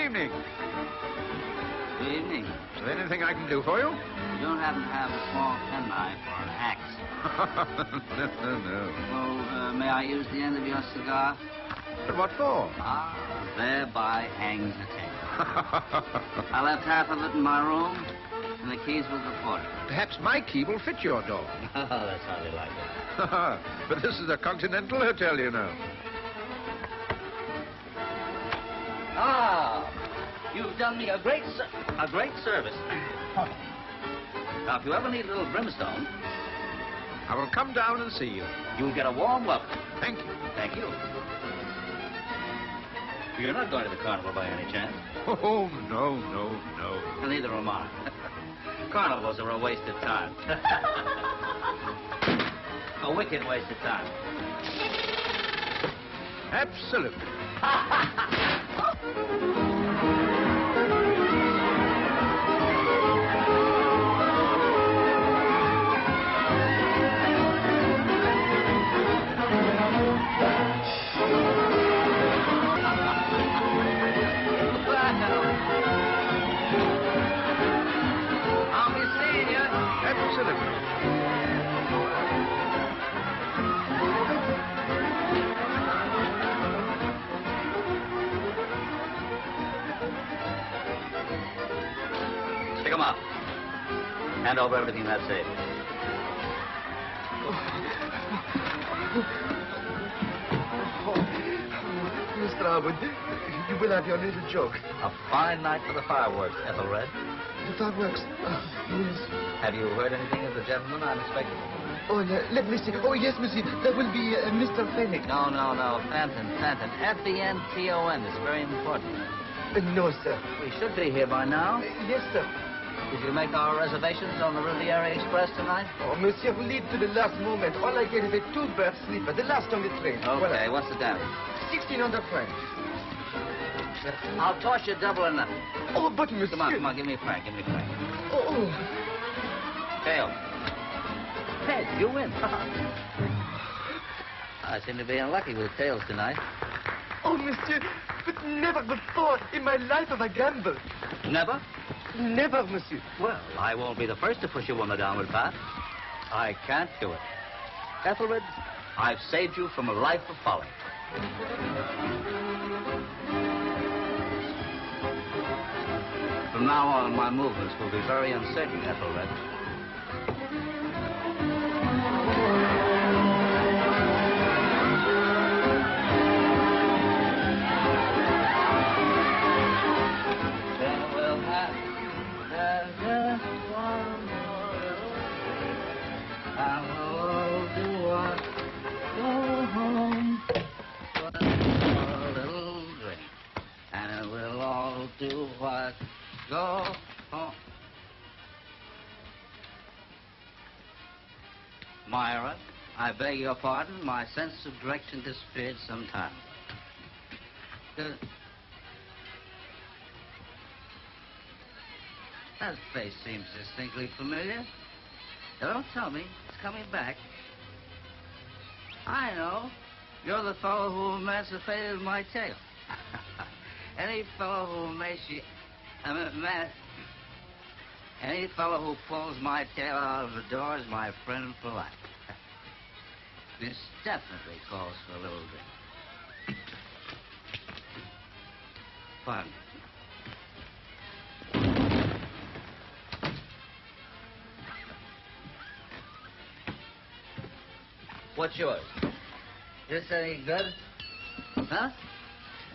evening. Good evening. Is there anything I can do for you? You don't happen to have a small penknife or an axe? No. Well, may I use the end of your cigar? But what for? Ah, thereby hangs the tale. I left half of it in my room, and the keys with the porter. Perhaps my key will fit your door. Oh, that's hardly like it. But this is a continental hotel, you know. Ah, you've done me a great service. Now, if you ever need a little brimstone, I will come down and see you. you'll get a warm welcome. Thank you. Thank you. You're not going to the carnival by any chance? Oh, no. And neither am I. Carnivals are a waste of time. A wicked waste of time. Absolutely. I'll be seeing you. Absolutely. Stick 'em up. Hand over everything that's safe. Mr. Harwood, you will have your little joke. A fine night for the fireworks, Ethelred. The fireworks. Yes. Have you heard anything of the gentleman I'm expecting? Oh, let me see. Oh, yes, monsieur. That will be Mr. Felix. No. Fenton. F-E-N-T-O-N. It's very important. No, sir. We should be here by now. Yes, sir. Did you make our reservations on the Riviera Express tonight? Oh, monsieur, we leave to the last moment. All I get is a two-berth sleeper, the last on the train. Okay, Voilà. what's the damage? 1,600 francs. I'll toss you double or nothing. Oh, but monsieur... Come on, give me a franc. Oh. Tails. Head, you win. I seem to be unlucky with tails tonight. Oh, monsieur, but never before in my life have I gambled. Never? Never, monsieur. Well, I won't be the first to push you on the downward path. I can't do it. Ethelred, I've saved you from a life of folly. From now on, my movements will be very uncertain, Ethelred. Go home. Myra, I beg your pardon. My sense of direction disappeared sometime. That face seems distinctly familiar. Don't tell me. It's coming back. I know. You're the fellow who emancipated my tail. Any fellow who any fellow who pulls my tail out of the door is my friend for life. This definitely calls for a little drink. Pardon. What's yours? This any good? Huh?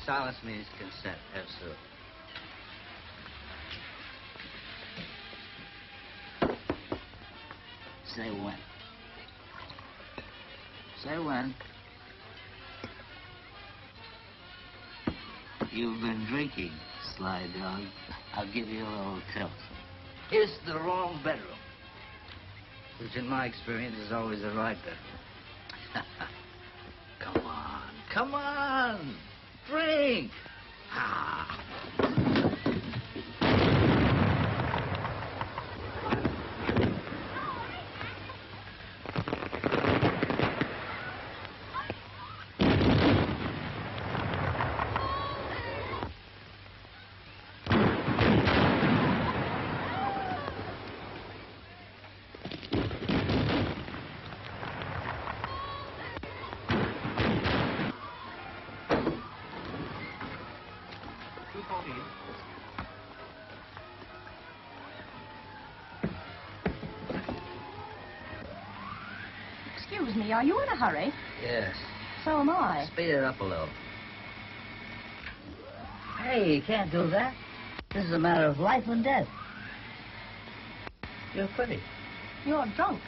Silence means consent, absolutely. Say when. Say when. You've been drinking, sly dog. I'll give you a little tilt. It's the wrong bedroom, which in my experience is always the right bedroom. Come on. Drink. Ah. please. Excuse me, are you in a hurry? Yes. So am I. Speed it up a little. Hey, you can't do that. This is a matter of life and death. You're pretty. You're drunk.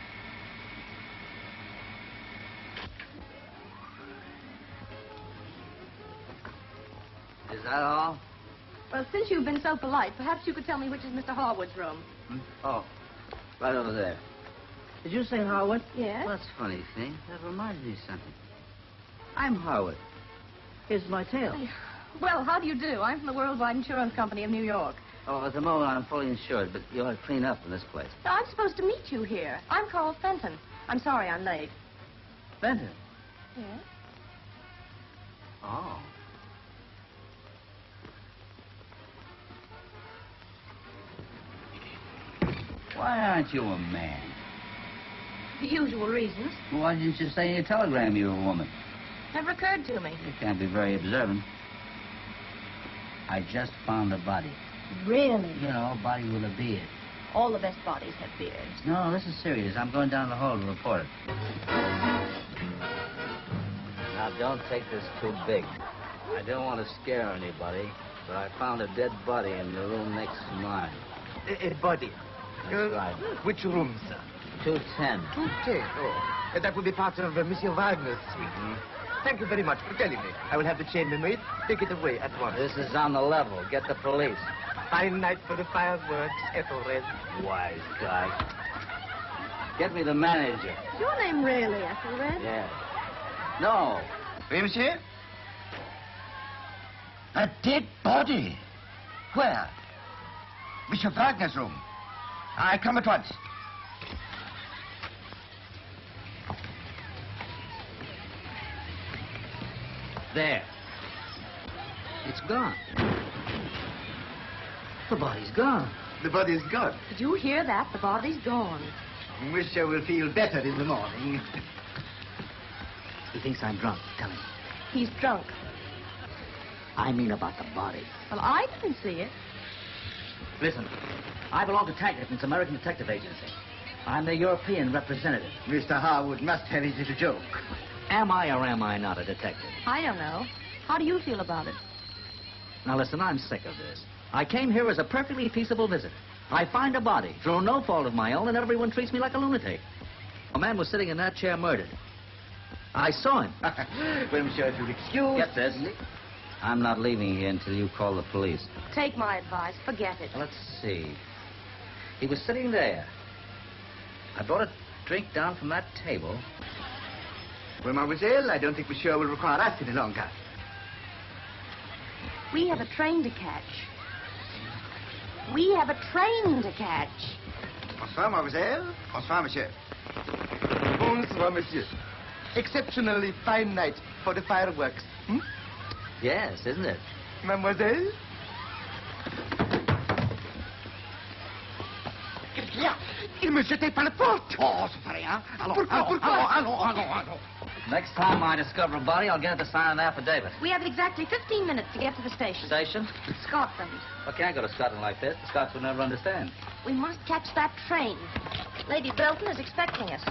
Is that all? Well, since you've been so polite, perhaps you could tell me which is Mr. Harwood's room. Oh, right over there. Did you say Harwood? Yes? Well, that's a funny thing. That reminds me of something. I'm Harwood. Here's my tail. Well, how do you do? I'm from the Worldwide Insurance Company of New York. Oh, at the moment I'm fully insured, but you ought to clean up in this place. So I'm supposed to meet you here. I'm called Fenton. I'm sorry I'm late. Fenton? Yes? Oh. Why aren't you a man? The usual reasons. Why didn't you say in your telegram you were a woman? Never occurred to me. You can't be very observant. I just found a body. Really? You know, a body with a beard. All the best bodies have beards. No, this is serious. I'm going down the hall to report it. Now, don't take this too big. I don't want to scare anybody, but I found a dead body in the room next to mine. A body. That's right. Which room, sir? 210. 210. Oh, that will be part of Monsieur Wagner's suite. Thank you very much for telling me. I will have the chambermaid take it away at once. This is on the level. Get the police. Fine night for the fireworks, Ethelred. Wise guy. Get me the manager. Is your name really Ethelred? Yeah. No. Oui, monsieur? A dead body? Where? Monsieur Wagner's room. I come at once. There. It's gone. The body's gone. The body's gone. Did you hear that? The body's gone. Monsieur will feel better in the morning. He thinks I'm drunk. Tell him. He's drunk. I mean about the body. Well, I didn't see it. Listen, I belong to Taggart, it's American Detective Agency. I'm the European representative. Mr. Harwood must have his little joke. Am I or am I not a detective? I don't know. How do you feel about it? Now listen, I'm sick of this. I came here as a perfectly peaceable visitor. I find a body through no fault of my own, and everyone treats me like a lunatic. A man was sitting in that chair murdered. I saw him. Well, monsieur, if you'll excuse... Get this. I'm not leaving here until you call the police. Take my advice. Forget it. Let's see. He was sitting there. I brought a drink down from that table. Well, mademoiselle, I don't think monsieur will require us any longer. We have a train to catch. We have a train to catch. Bonsoir, mademoiselle. Bonsoir, monsieur. Bonsoir, monsieur. Exceptionally fine night for the fireworks. Hmm? Yes, isn't it? Mademoiselle? Il me jetait par la porte. Oh, ça fait rien. Allons. Next time I discover a body, I'll get it to sign an affidavit. We have exactly 15 minutes to get to the station. Station? Scotland. I can't go to Scotland like this. The Scots would never understand. We must catch that train. Lady Belton is expecting us.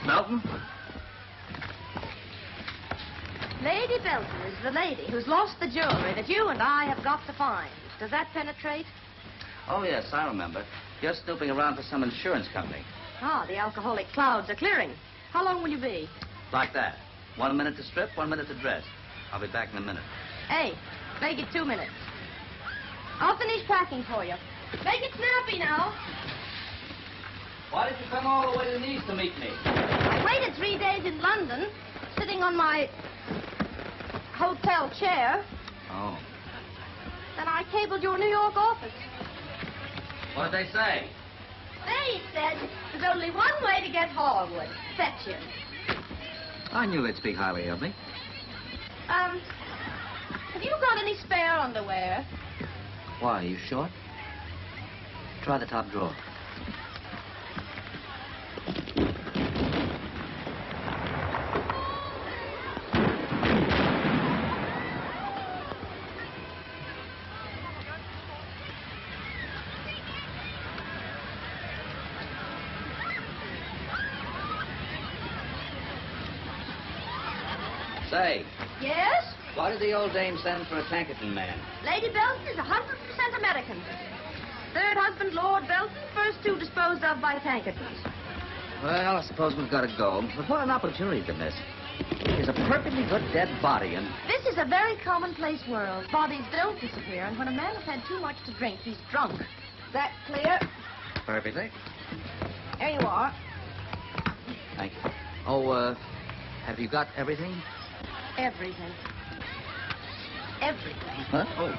Melton? Lady Belton is the lady who's lost the jewelry that you and I have got to find. Does that penetrate? Oh, yes, I remember. You're snooping around for some insurance company. Ah, the alcoholic clouds are clearing. How long will you be? Like that. 1 minute to strip, 1 minute to dress. I'll be back in a minute. Hey, make it 2 minutes. I'll finish packing for you. Make it snappy now. Why did you come all the way to the East to meet me? I waited 3 days in London, sitting on my hotel chair. Oh. Then I cabled your New York office. What did they say? They said there's only one way to get Harwood. Fetch him. I knew they'd speak highly of me. Have you got any spare underwear? Why, are you short? Try the top drawer. Say, Yes? why did the old dame send for a Tankerton man? Lady Belton is 100% American. Third husband, Lord Belton, first two disposed of by Tankertons. Well, I suppose we've got to go. But what an opportunity to miss. He's a perfectly good dead body, and... This is a very commonplace world. Bodies don't disappear, and when a man has had too much to drink, he's drunk. Is that clear? Perfectly. There you are. Thank you. Oh, have you got everything? Everything. Everything. Huh? Oh.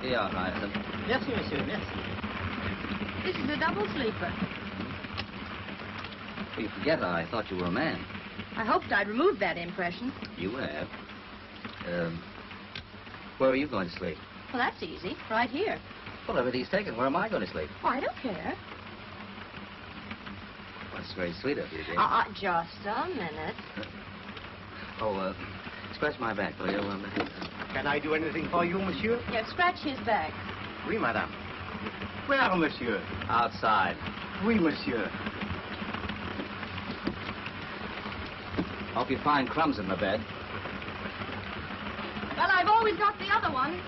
Yeah, right. Merci, monsieur, merci. This is a double sleeper. You forget, I thought you were a man. I hoped I'd removed that impression. You have. Where are you going to sleep? Well, that's easy. Right here. Well, everything's taken. Where am I going to sleep? Oh, I don't care. Well, that's very sweet of you, dear. Just a minute. Oh, scratch my back, will you? Can I do anything for you, monsieur? Yeah, scratch his back. Oui, madame. Where, monsieur? Outside. Oui, monsieur. Hope you find crumbs in the bed. Well, I've always got the other one.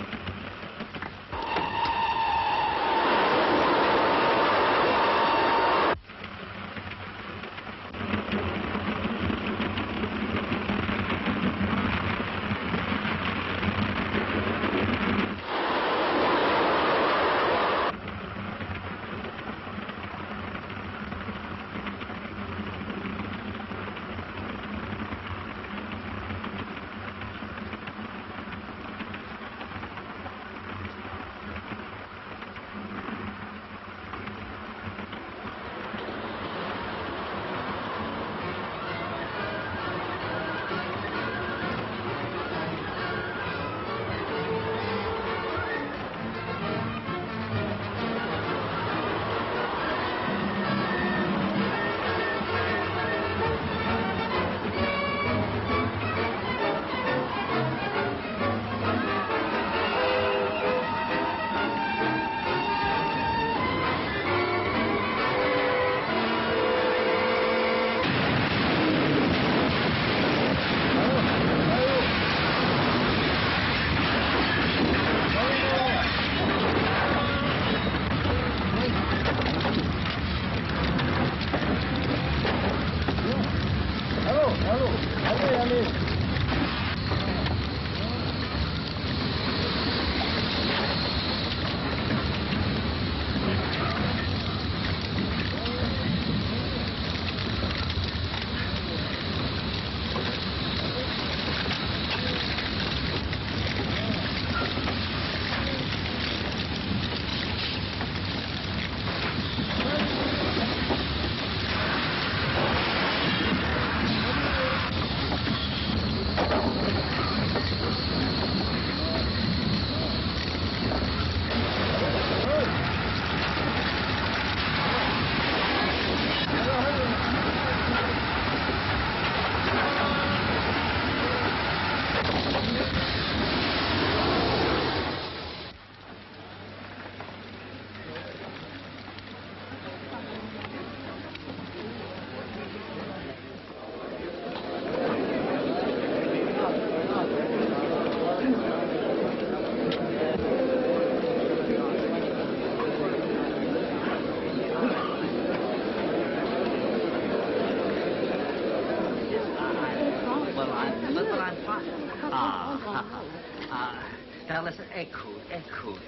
Now listen, écoute.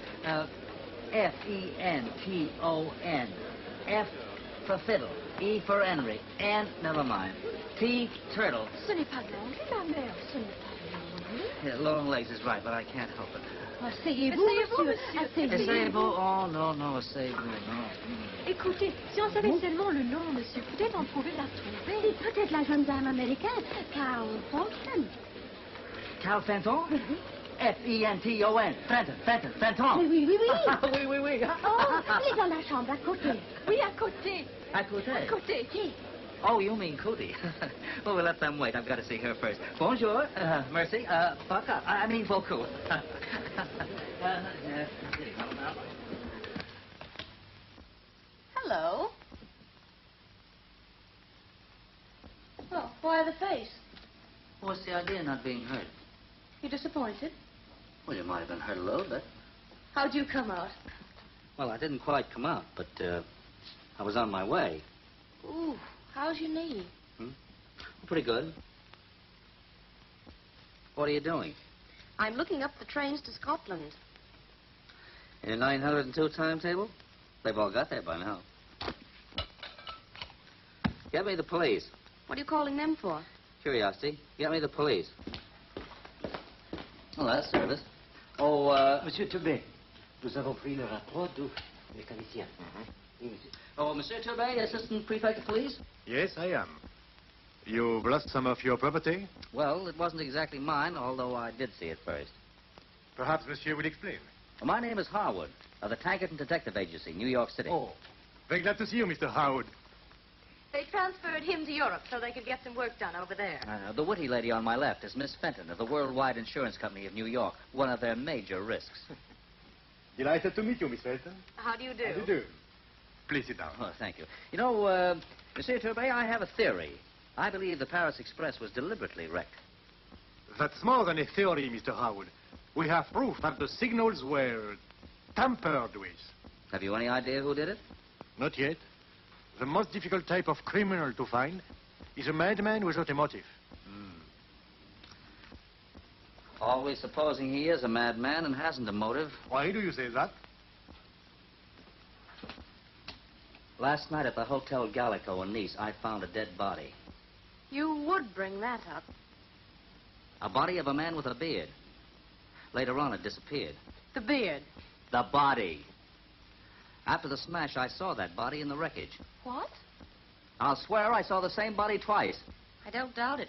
F-E-N-T-O-N. F for fiddle. E for Henry. N, never mind. T, turtle. Ce n'est pas l'anglais, ma mère. Ce n'est pas l'anglais. Yeah, long legs is right, but I can't help it. Asseyez-vous, monsieur. Essayez-vous? Oh, no, essayez-vous, no. Écoutez, si on savait seulement le nom, monsieur, peut-être on pouvait la trouver. C'est peut-être la jeune dame américaine, Caryl Fenton. Caryl Fenton? F-E-N-T-O-n. Fenton. Oui. oui. Oh, elle est dans la chambre à côté. Oui, à côté. À côté? À côté. Qui? Oh, you mean Cootie. Well, we'll let them wait. I've got to see her first. Bonjour. Merci. Fuck up. I mean, beaucoup. Hello. Oh, why the face? What's the idea of not being hurt? You disappointed? Well, you might have been hurt a little bit. How'd you come out? Well, I didn't quite come out, but I was on my way. Ooh, how's your knee? Pretty good. What are you doing? I'm looking up the trains to Scotland. In a 902 timetable? They've all got there by now. Get me the police. What are you calling them for? Curiosity. Get me the police. Oh, that's service. Oh, Monsieur Turbé, nous avons pris le rapport du mécanicien. Oui, monsieur. Oh, Monsieur Turbé, Assistant Prefect of Police? Yes, I am. You've lost some of your property? Well, it wasn't exactly mine, although I did see it first. Perhaps Monsieur will explain. Well, my name is Harwood, of the Taggart and Detective Agency, New York City. Oh, very glad to see you, Mr. Howard. They transferred him to Europe so they could get some work done over there. The witty lady on my left is Miss Fenton of the Worldwide Insurance Company of New York, one of their major risks. Delighted to meet you, Miss Felton. How do you do? How do you do? Please sit down. Oh, thank you. You know, Monsieur Turbé, I have a theory. I believe the Paris Express was deliberately wrecked. That's more than a theory, Mr. Howard. We have proof that the signals were tampered with. Have you any idea who did it? Not yet. The most difficult type of criminal to find is a madman without a motive. Always supposing he is a madman and hasn't a motive. Why do you say that? Last night at the Hotel Gallico in Nice, I found a dead body. You would bring that up. A body of a man with a beard. Later on, it disappeared. The beard. The body. After the smash, I saw that body in the wreckage. What? I'll swear I saw the same body twice. I don't doubt it.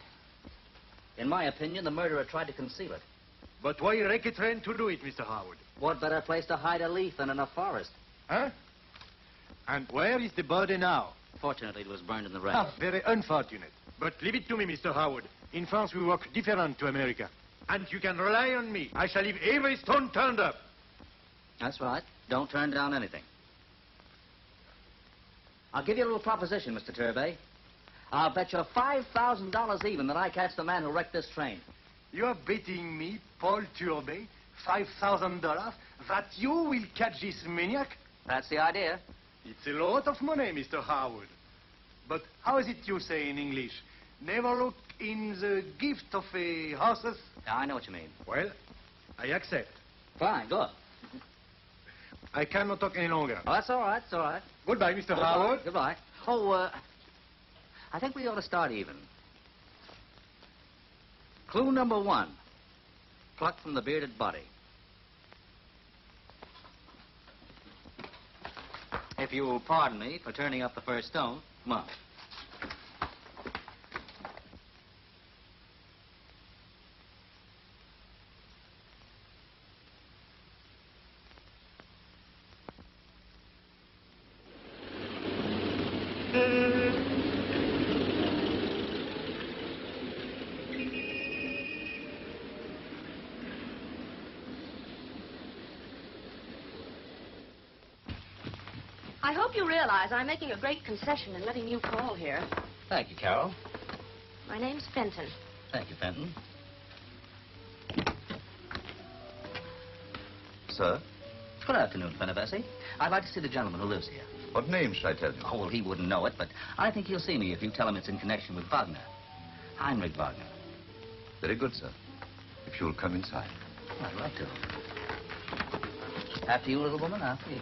In my opinion, the murderer tried to conceal it. But why wreck a train to do it, Mr. Howard? What better place to hide a leaf than in a forest? Huh? And where is the body now? Fortunately, it was burned in the wreck. Ah, very unfortunate. But leave it to me, Mr. Howard. In France, we work different to America. And you can rely on me. I shall leave every stone turned up. That's right. Don't turn down anything. I'll give you a little proposition, Mr. Turbé. I'll bet you $5,000 even that I catch the man who wrecked this train. You are betting me, Paul Turbé, $5,000 that you will catch this maniac? That's the idea. It's a lot of money, Mr. Howard. But how is it you say in English? Never look in the gift of a horses? I know what you mean. Well, I accept. Fine, good. I cannot talk any longer. Oh, that's all right, it's all right. Goodbye, Mr. Howard. Goodbye. Oh, I think we ought to start even. Clue number 1. Plucked from the bearded body. If you will pardon me for turning up the first stone, come on. I hope you realize I'm making a great concession in letting you call here. Thank you, Caryl. My name's Fenton. Thank you, Fenton. Sir? Good afternoon, Fenton. I'd like to see the gentleman who lives here. What name should I tell you? Oh, well, he wouldn't know it, but I think he'll see me if you tell him it's in connection with Wagner. Heinrich Wagner. Very good, sir. If you'll come inside. I'd like to. After you, little woman, after you.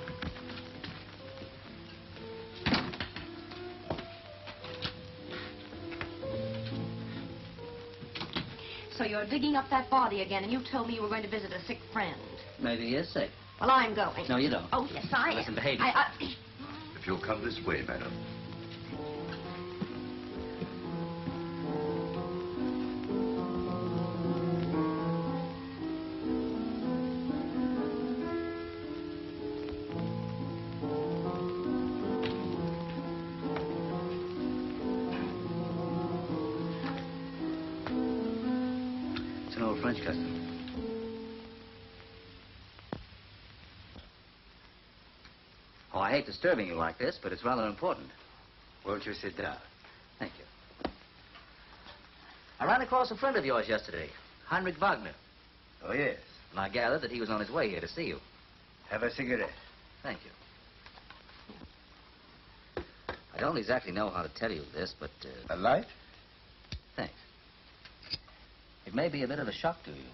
So you're digging up that body again, and you told me you were going to visit a sick friend. Maybe he is sick. Well, I'm going. No, you don't. Oh, yes, I am. Listen, behave If you'll come this way, madam. French custom. Oh, I hate disturbing you like this, but it's rather important. Won't you sit down? Thank you. I ran across a friend of yours yesterday, Heinrich Wagner. Oh, yes. And I gathered that he was on his way here to see you. Have a cigarette. Thank you. I don't exactly know how to tell you this, but... A light? Thanks. It may be a bit of a shock to you.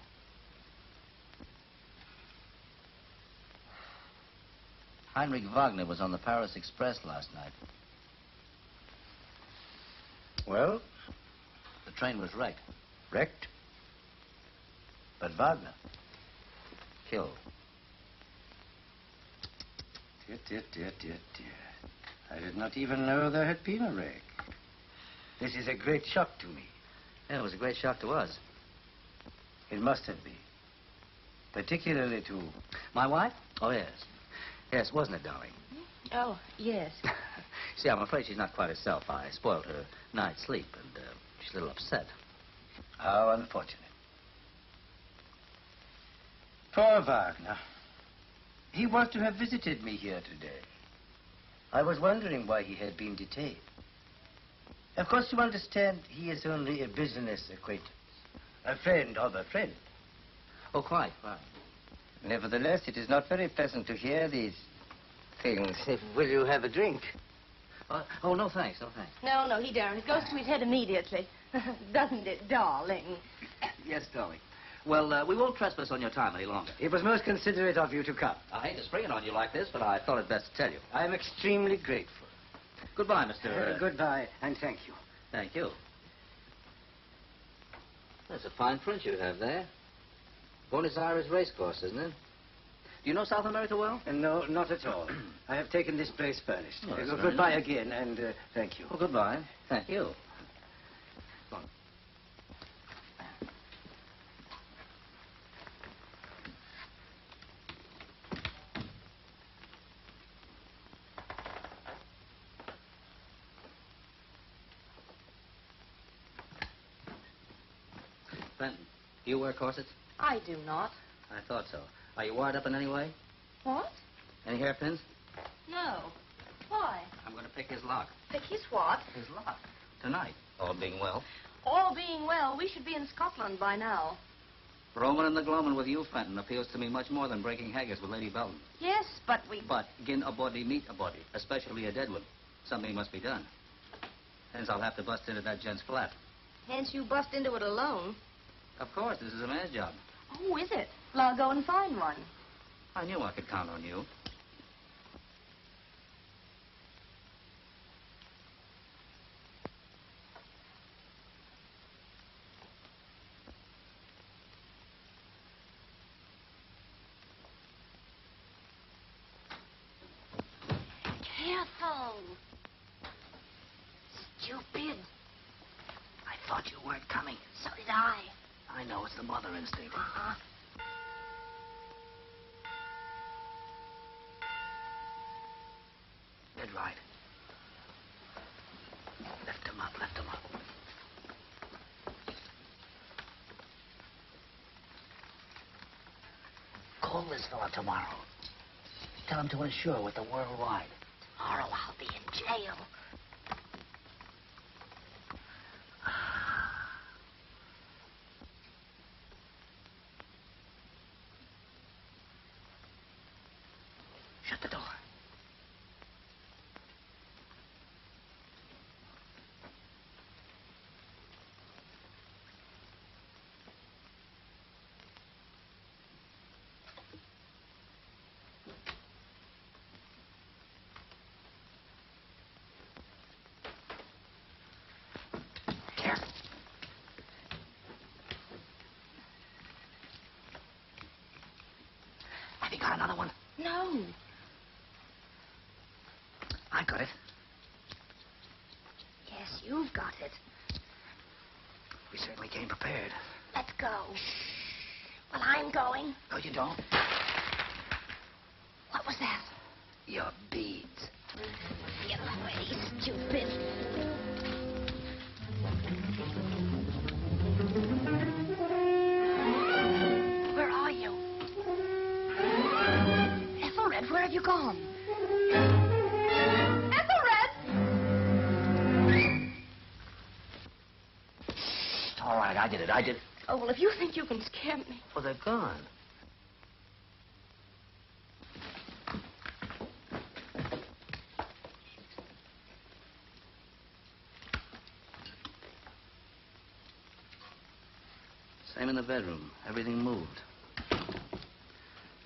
Heinrich Wagner was on the Paris Express last night. Well? The train was wrecked. Wrecked? But Wagner, killed. Dear. I did not even know there had been a wreck. This is a great shock to me. Yeah, it was a great shock to us. It must have been. Particularly to... My wife? Oh, yes. Yes, wasn't it, darling? Oh, yes. See, I'm afraid she's not quite herself. I spoiled her night's sleep, and she's a little upset. How unfortunate. Poor Wagner. He was to have visited me here today. I was wondering why he had been detained. Of course, you understand, he is only a business acquaintance. A friend of a friend. Oh, quite. Nevertheless, it is not very pleasant to hear these things. Will you have a drink? Oh, no thanks, no thanks. No, he daren't. It goes to his head immediately. Doesn't it, darling? Yes, darling. Well, we won't trespass on your time any longer. It was most considerate of you to come. I hate to spring it on you like this, but I thought it best to tell you. I am extremely grateful. Goodbye, Mr. Goodbye, and thank you. Thank you. That's a fine print you have there. Buenos Aires racecourse, isn't it? Do you know South America well? No, not at all. I have taken this place furnished. Oh, that's very goodbye nice. again, and thank you. Oh, goodbye. Thank you. Go on. Fenton, do you wear corsets? I do not. I thought so. Are you wired up in any way? What? Any hairpins? No. Why? I'm going to pick his lock. Pick his what? His lock. Tonight, all being well. All being well, we should be in Scotland by now. Roaming and the gloaming with you, Fenton, appeals to me much more than breaking haggis with Lady Belton. Yes, but we... But gin a body meet a body, especially a dead one. Something must be done. Hence, I'll have to bust into that gent's flat. Hence you bust into it alone. Of course, this is a man's job. Oh, is it? Well, I'll go and find one. I knew I could count on you. Careful. Stupid. I thought you weren't coming. So did I. I know it's the mother instinct. Uh-huh. Dead right. Lift him up, lift him up. Call this fella tomorrow. Tell him to insure with the worldwide. Tomorrow I'll be in jail. Shut the door. Careful. Have you got another one? No. I got it. Yes, you've got it. We certainly came prepared. Let's go. Well, I'm going. No, you don't. What was that? Your beads. Get away, stupid. gone. All right, I did it. Oh, well, if you think you can scare me. Well, they're gone. Same in the bedroom. Everything moved. I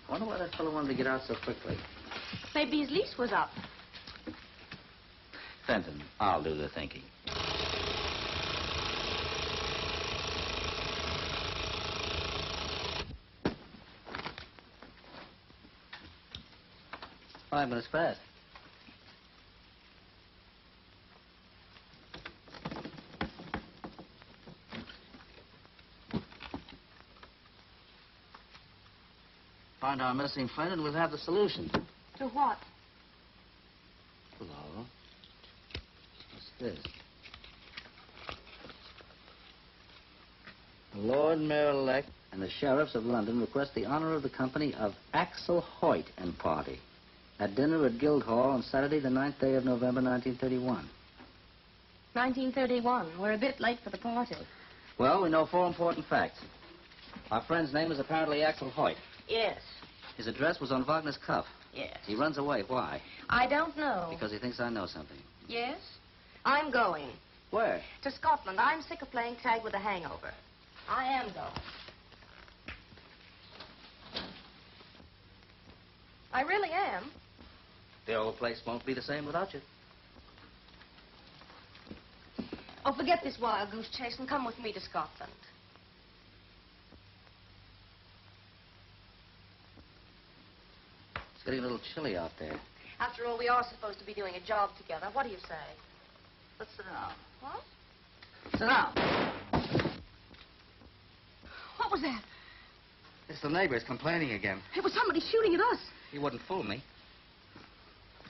wonder why that fellow wanted to get out so quickly. Maybe his lease was up. Fenton, I'll do the thinking. Five minutes past. Find our missing friend and we'll have the solution. To what? Hello. What's this? The Lord Mayor-elect and the Sheriffs of London request the honor of the company of Axel Hoyt and party at dinner at Guildhall on Saturday, the 9th day of November, 1931. 1931. We're a bit late for the party. Well, we know 4 important facts. Our friend's name is apparently Axel Hoyt. Yes. His address was on Wagner's cuff. Yes. He runs away. Why? I don't know. Because he thinks I know something. Yes? I'm going. Where? To Scotland. I'm sick of playing tag with a hangover. I am going. I really am. The old place won't be the same without you. Oh, forget this wild goose chase and come with me to Scotland. It's getting a little chilly out there. After all, we are supposed to be doing a job together. What do you say? Let's sit down. What? Sit down. What was that? It's the neighbors complaining again. It was somebody shooting at us. You wouldn't fool me.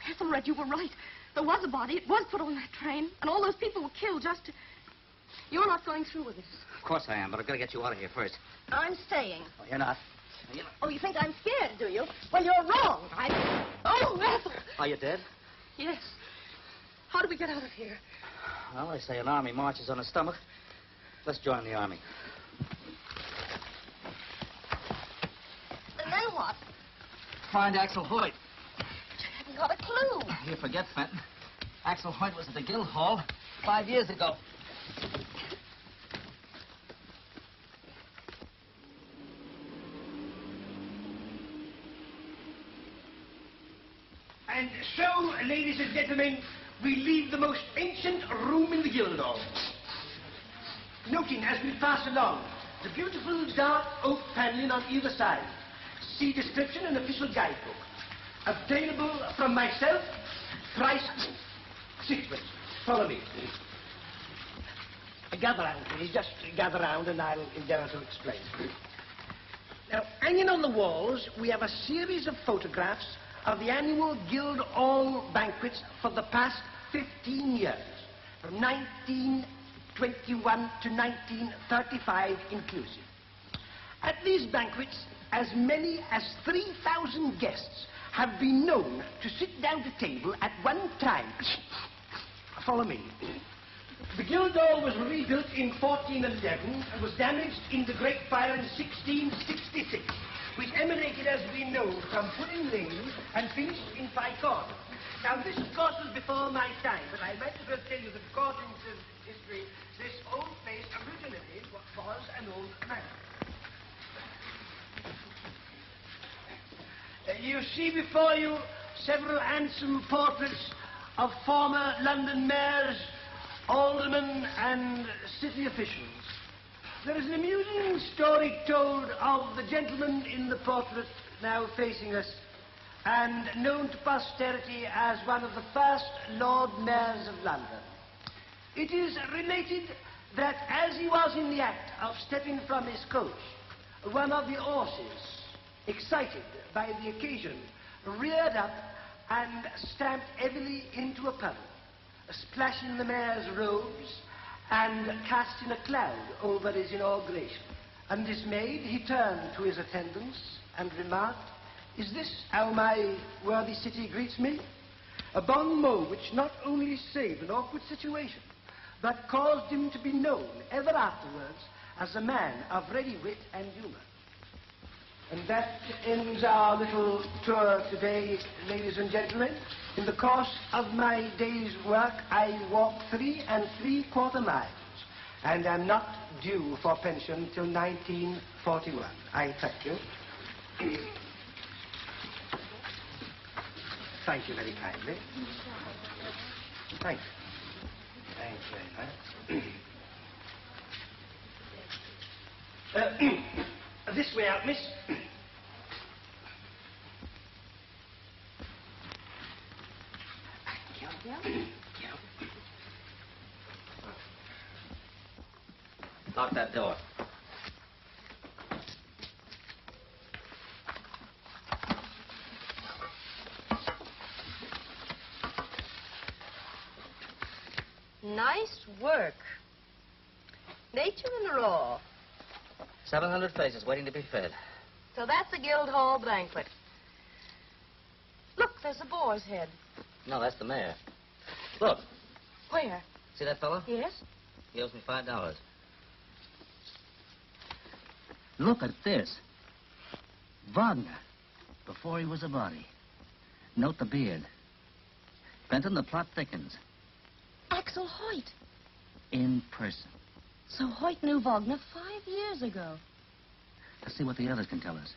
Ethelred, you were right. There was a body. It was put on that train. And all those people were killed just to... You're not going through with this. Of course I am, but I've got to get you out of here first. I'm staying. Oh, you're not. You're not. Oh, you think I'm scared, do you? Well, you're wrong. Oh, Ethel! Are you dead? Yes. How do we get out of here? Well, they say an army marches on a stomach. Let's join the army. And then what? Find Axel Hoyt. You haven't got a clue. You forget, Fenton. Axel Hoyt was at the Guildhall 5 years ago. And so, ladies and gentlemen, we leave the most ancient room in the Guildhall. Noting as we pass along the beautiful dark oak paneling on either side. See description and official guidebook. Obtainable from myself, price sixpence. Follow me. Gather round, please. Just gather round and I'll endeavour to explain. Now, hanging on the walls, we have a series of photographs of the annual Guildhall banquets for the past 15 years, from 1921 to 1935 inclusive. At these banquets, as many as 3,000 guests have been known to sit down to table at one time. Follow me. The Guildhall was rebuilt in 1411 and was damaged in the Great Fire in 1666, which emanated, as we know, from Pudding Lane and finished in Five Corners. Now, this, of course, was before my time, but I might as well tell you that, according to history, this old place originally was an old manor. You see before you several handsome portraits of former London mayors, aldermen, and city officials. There is an amusing story told of the gentleman in the portrait now facing us, and known to posterity as one of the first Lord Mayors of London. It is related that as he was in the act of stepping from his coach, one of the horses, excited by the occasion, reared up and stamped heavily into a puddle, splashing the mayor's robes and casting a cloud over his inauguration. Undismayed, he turned to his attendants and remarked, Is this how my worthy city greets me? A bon mot which not only saved an awkward situation, but caused him to be known ever afterwards as a man of ready wit and humor. And that ends our little tour today, ladies and gentlemen. In the course of my day's work, I walked 3 3/4 miles, and am not due for pension till 1941. I thank you. Thank you very kindly. Thank you. Thank you very much. This way out, miss. Lock that door. Nice work. Nature in the raw. 700 faces waiting to be fed. So that's a Guildhall banquet. Look, there's the boar's head. No, that's the mayor. Look. Where? See that fellow? Yes? He owes me $5. Look at this. Wagner, before he was a body. Note the beard. Fenton, the plot thickens. Axel Hoyt. In person. So Hoyt knew Wagner 5 years ago. Let's see what the others can tell us.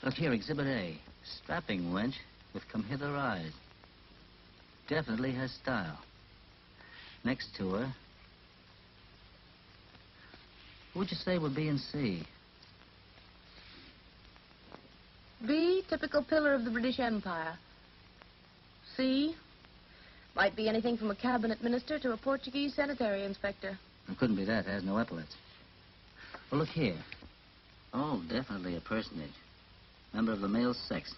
Look here, Exhibit A. Strapping wench with come-hither eyes. Definitely has style. Next to her. Who would you say would be in C? B, typical pillar of the British Empire. C, might be anything from a cabinet minister to a Portuguese sanitary inspector. It couldn't be that. It has no epaulets. Well, look here. Oh, definitely a personage. Member of the male sex.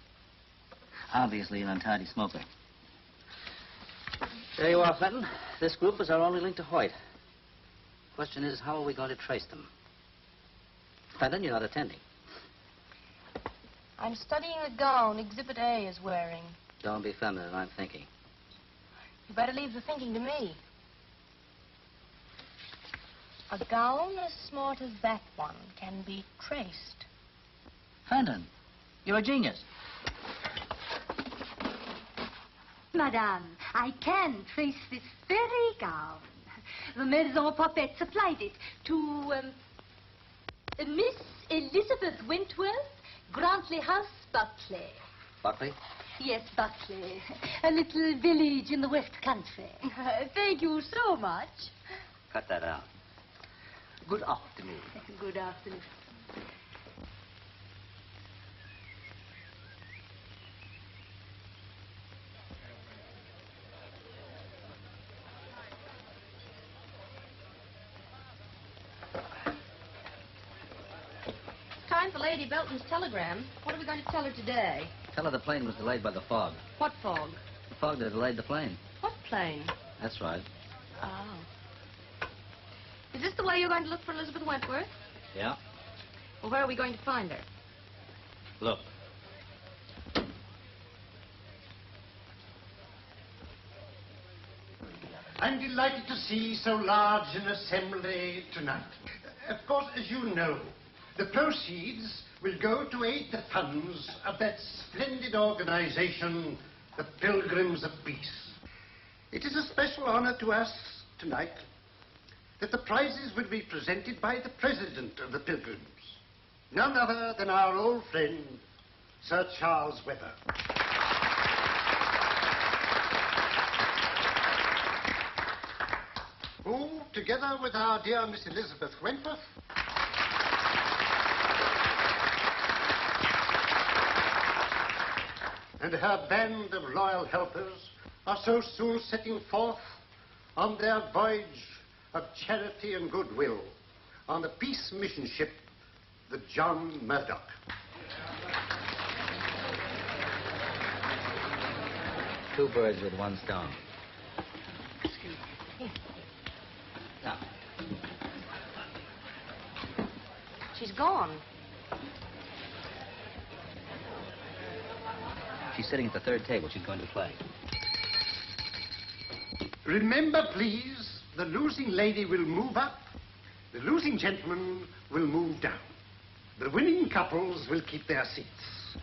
Obviously an untidy smoker. There you are, Fenton. This group is our only link to Hoyt. Question is, how are we going to trace them? Fenton, you're not attending. I'm studying the gown Exhibit A is wearing. Don't be feminine, I'm thinking. You better leave the thinking to me. A gown as smart as that one can be traced. Fenton, you're a genius. Madame, I can trace this very gown. The Maison Popette supplied it to, Miss Elizabeth Wentworth, Grantley House, Buckley. Buckley? Yes, Buckley. A little village in the West Country. Thank you so much. Cut that out. Good afternoon. Good afternoon. Time for Lady Belton's telegram. What are we going to tell her today? Tell her the plane was delayed by the fog. What fog? The fog that delayed the plane. What plane? That's right. Oh. Is this the way you're going to look for Elizabeth Wentworth? Yeah. Well, where are we going to find her? Look. I'm delighted to see so large an assembly tonight. Of course, as you know, the proceeds will go to aid the funds of that splendid organization, the Pilgrims of Peace. It is a special honor to us tonight that the prizes will be presented by the president of the Pilgrims, none other than our old friend, Sir Charles Webber. Who, together with our dear Miss Elizabeth Wentworth, and her band of loyal helpers are so soon setting forth on their voyage of charity and goodwill on the peace mission ship, the John Murdoch. Two birds with one stone. Now. She's gone. She's sitting at the third table. She's going to play. Remember, please, the losing lady will move up. The losing gentleman will move down. The winning couples will keep their seats.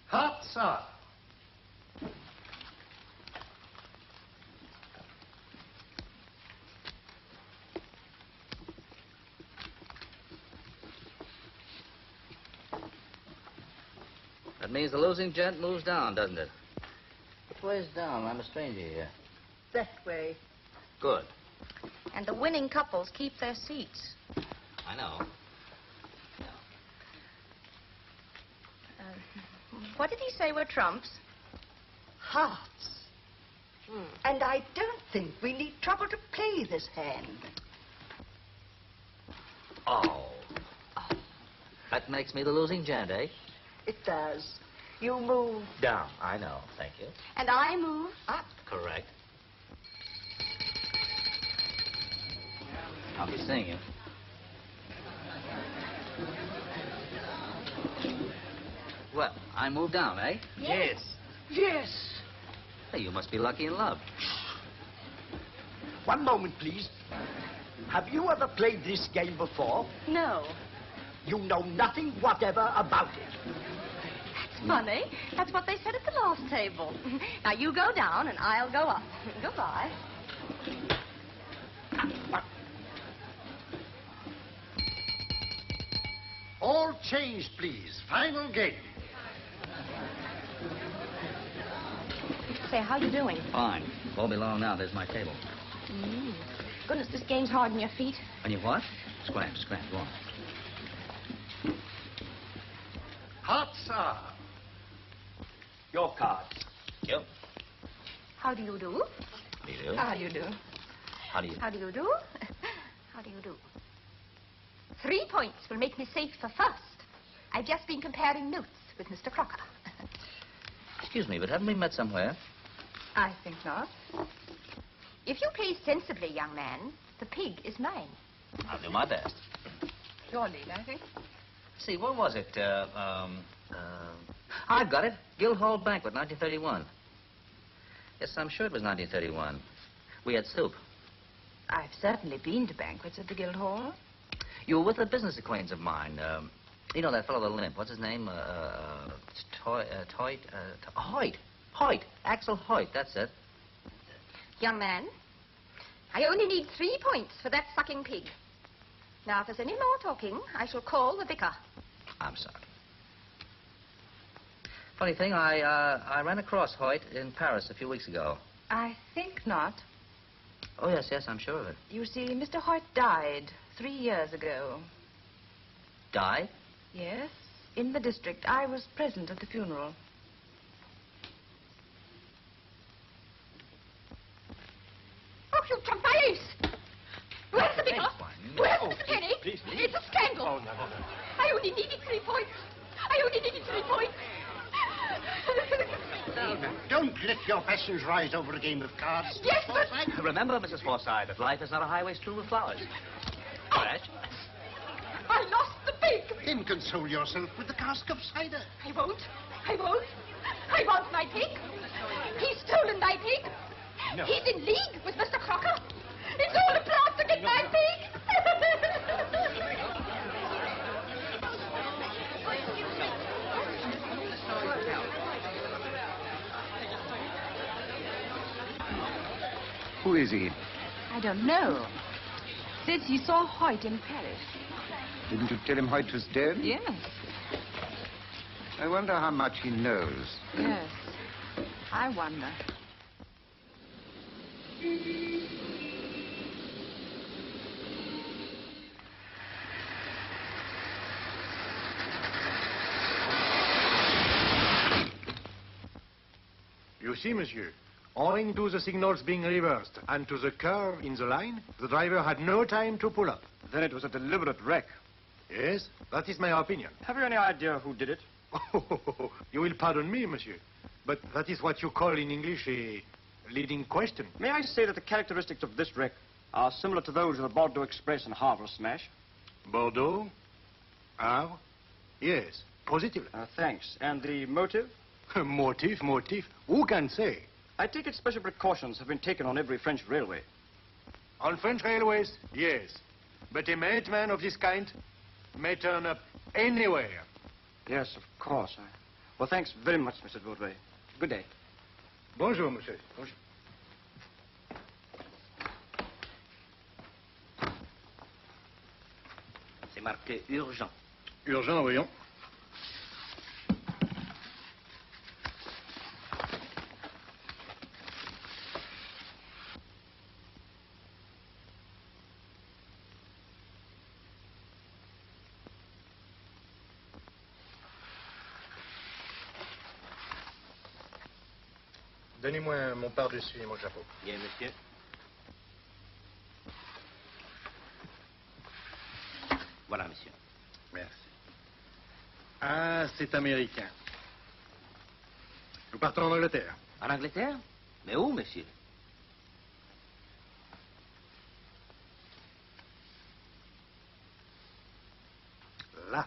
Hearts are. That means the losing gent moves down, doesn't it? Which way is down? I'm a stranger here. That way. Good. And the winning couples keep their seats. I know. What did he say were trumps? Hearts. And I don't think we need trouble to play this hand. Oh. That makes me the losing gent, eh? It does. You move. Down. I know. Thank you. And I move up. Correct. I'll be seeing you. Well, I move down, eh? Yes. Yes. Hey, you must be lucky in love. One moment, please. Have you ever played this game before? No. You know nothing whatever about it. That's funny. That's what they said at the last table. Now, you go down and I'll go up. Goodbye. All changed, please. Final game. Say, how you doing? Fine. Won't be long now. There's my table. Goodness, this game's hard on your feet. On your what? Scram. Go on. Hearts are. Your cards. Yep. How do you do? How do you do? How do you do? How do you... How do you do? How do you do? 3 points will make me safe for first. I've just been comparing notes with Mr. Crocker. Excuse me, but haven't we met somewhere? I think not. If you play sensibly, young man, the pig is mine. I'll do my best. Your lead, I think. See, what was it? I've got it. Guildhall Banquet, 1931. Yes, I'm sure it was 1931. We had soup. I've certainly been to banquets at the Guildhall. You were with a business acquaintance of mine. You know that fellow with the limp. What's his name? Hoyt. Axel Hoyt, that's it. Young man, I only need 3 points for that sucking pig. Now, if there's any more talking, I shall call the vicar. I'm sorry. Funny thing, I ran across Hoyt in Paris a few weeks ago. I think not. Oh, yes, I'm sure of it. You see, Mr. Hoyt died 3 years ago. Died? Yes, in the district. I was present at the funeral. Oh, you jumped my ace! Where's the vicar? Where's Mr. Kenny? Please. It's a scandal. Oh, no. I only needed 3 points. Don't let your passions rise over a game of cards. Yes, but... Remember, Mrs. Forsythe, that life is not a highway strewn with flowers. Fresh. I lost the pig. Then console yourself with the cask of cider. I won't. I want my pig. He's stolen my pig. No. He's in league with Mr. Crocker. It's all a plot to get my pig. Who is he? I don't know. Says he saw Hoyt in Paris. Didn't you tell him Hoyt was dead? Yes. I wonder how much he knows. Yes. I wonder. You see, monsieur, owing to the signals being reversed and to the curve in the line, the driver had no time to pull up. Then it was a deliberate wreck. Yes, that is my opinion. Have you any idea who did it? You will pardon me, monsieur, but that is what you call in English a leading question. May I say that the characteristics of this wreck are similar to those of the Bordeaux Express and Havre smash? Bordeaux? Havre? Yes, positively. Thanks. And the motive? Motive? Who can say? I take it special precautions have been taken on every French railway. On French railways, yes. But a madman of this kind may turn up anywhere. Yes, of course. Well, thanks very much, Mr. Bourdelle. Good day. Bonjour, monsieur. Bonjour. C'est marqué urgent. Urgent, voyons. Donnez-moi mon pardessus et mon chapeau. Bien, monsieur. Voilà, monsieur. Merci. Ah, c'est américain. Nous partons en Angleterre. En Angleterre? Mais où, monsieur? Là.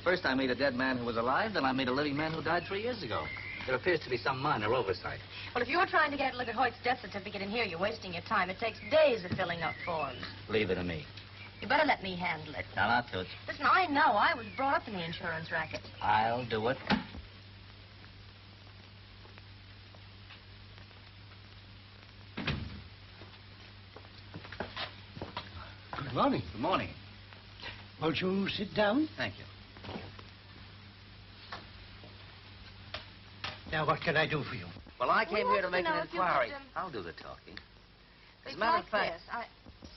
First, I made a dead man who was alive, then I made a living man who died 3 years ago. There appears to be some minor oversight. Well, if you're trying to get a look at Hoyt's death certificate in here, you're wasting your time. It takes days of filling up forms. Leave it to me. You better let me handle it. Now, not Toots. Listen, I know. I was brought up in the insurance racket. I'll do it. Good morning. Good morning. Won't you sit down? Thank you. Now, what can I do for you? Well, I came here to make an know if you inquiry. could, I'll do the talking. As It's a matter like of fact...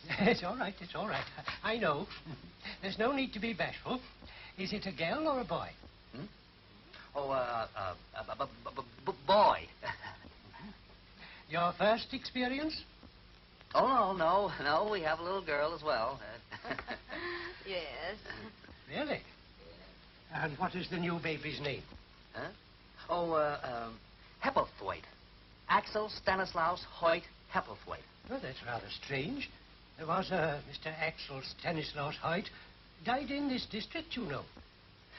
this. It's all right, it's all right. I know. There's no need to be bashful. Is it a girl or a boy? Oh, boy. Your first experience? Oh, no, we have a little girl as well. Yes. Really? And what is the new baby's name? Huh? Oh, Hepplethwaite. Axel Stanislaus Hoyt Hepplethwaite. Oh, that's rather strange. There was a Mr. Axel Stanislaus Hoyt. Died in this district, you know.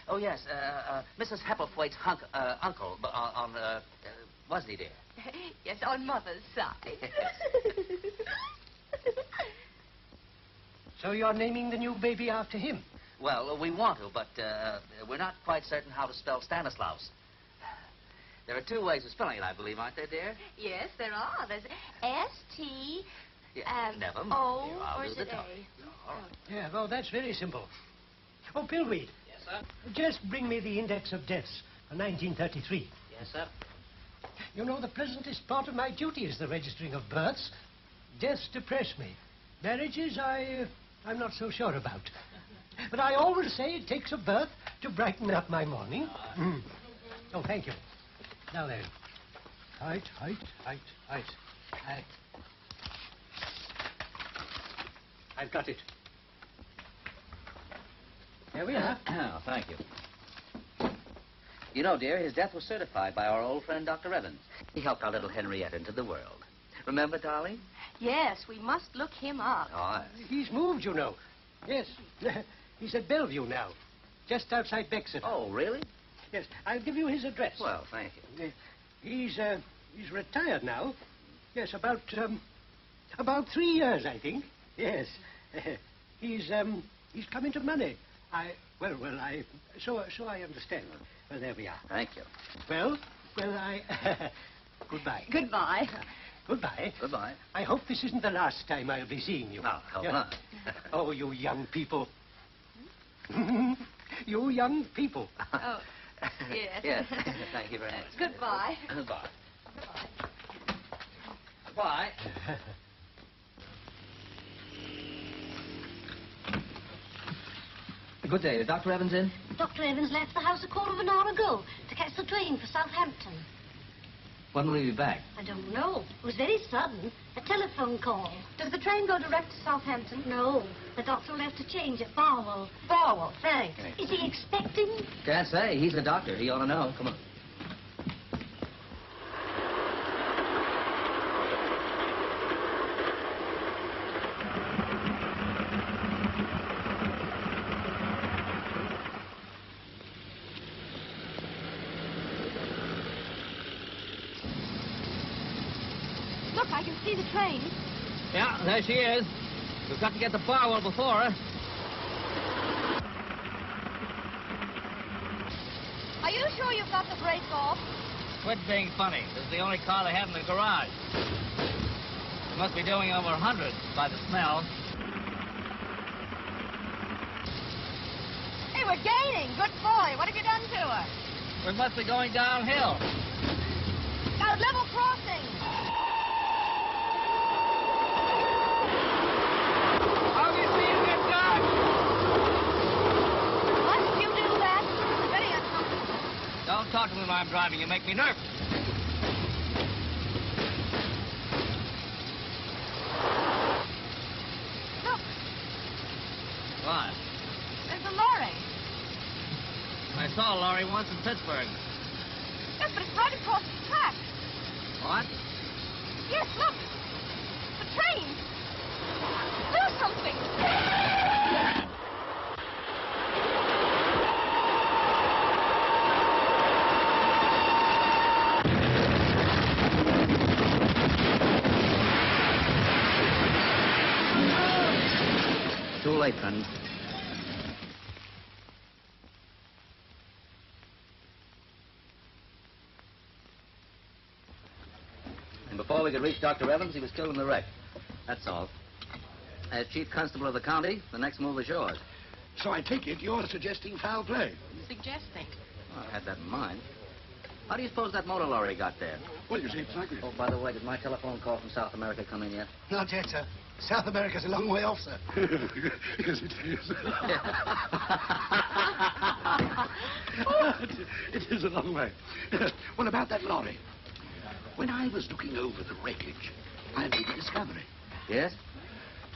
Oh, yes, Mrs. Hepplethwaite's uncle, wasn't he, dear? Yes, on Mother's side. So you're naming the new baby after him? Well, we want to, but we're not quite certain how to spell Stanislaus. There are 2 ways of spelling it, I believe, aren't there, dear? Yes, there are. There's S-T... never mind. O, Dear, I'll or do is the it talking. A? All right. Yeah, well, that's very simple. Oh, Pillweed. Yes, sir. Just bring me the index of deaths for 1933. Yes, sir. You know, the pleasantest part of my duty is the registering of births. Deaths depress me. Marriages, I'm not so sure about. But I always say it takes a birth to brighten up my morning. Oh, thank you. Now then. Height. I've got it. There we are. Oh, thank you. You know, dear, his death was certified by our old friend, Dr. Evans. He helped our little Henriette into the world. Remember, darling? Yes, we must look him up. Oh, He's moved, you know. Yes. He's at Bellevue now, just outside Bexeter. Oh, really? Yes, I'll give you his address. Well, thank you. He's retired now. Yes, about 3 years, I think. Yes. He's come into money. So I understand. Well, there we are. Thank you. Well, goodbye. Goodbye. Goodbye. Goodbye. I hope this isn't the last time I'll be seeing you. No, hope not. Oh, you young people. You young people. Oh, yes. Yes. Thank you very much. Goodbye. Goodbye. Goodbye. Good day. Is Dr. Evans in? Dr. Evans left the house a quarter of an hour ago to catch the train for Southampton. When will he be back? I don't know. It was very sudden. A telephone call. Does the train go direct to Southampton? No. The doctor left a change at Barwell. Barwell, thanks. Is he expecting? Can't say. He's a doctor. He ought to know. Come on. Look, I can see the train. Yeah, there she is. We've got to get to Barwell before her. Are you sure you've got the brakes off? Quit being funny. This is the only car they have in the garage. It must be doing over 100 by the smell. Hey, we're gaining. Good boy. What have you done to her? We must be going downhill. Now, level crossing. Obviously, you get dark. Why did you do that? It's very uncomfortable. Don't talk to me while I'm driving. You make me nervous. Look, What? there's a lorry. I saw a lorry once in Pittsburgh. Yes, but it's right across the track. What? Yes, look. The train. Do something. Too late, friend. And before we could reach Dr. Evans, he was killed in the wreck. That's all. As Chief Constable of the county, the next move is yours. So I take it you're suggesting foul play? Suggesting. Well, I had that in mind. How do you suppose that motor lorry got there? Well, you see, it's like... Oh, by the way, did my telephone call from South America come in yet? Not yet, sir. South America's a long way off, sir. Yes, it is. It is a long way. Well, about that lorry. When I was looking over the wreckage, I made a discovery. Yes?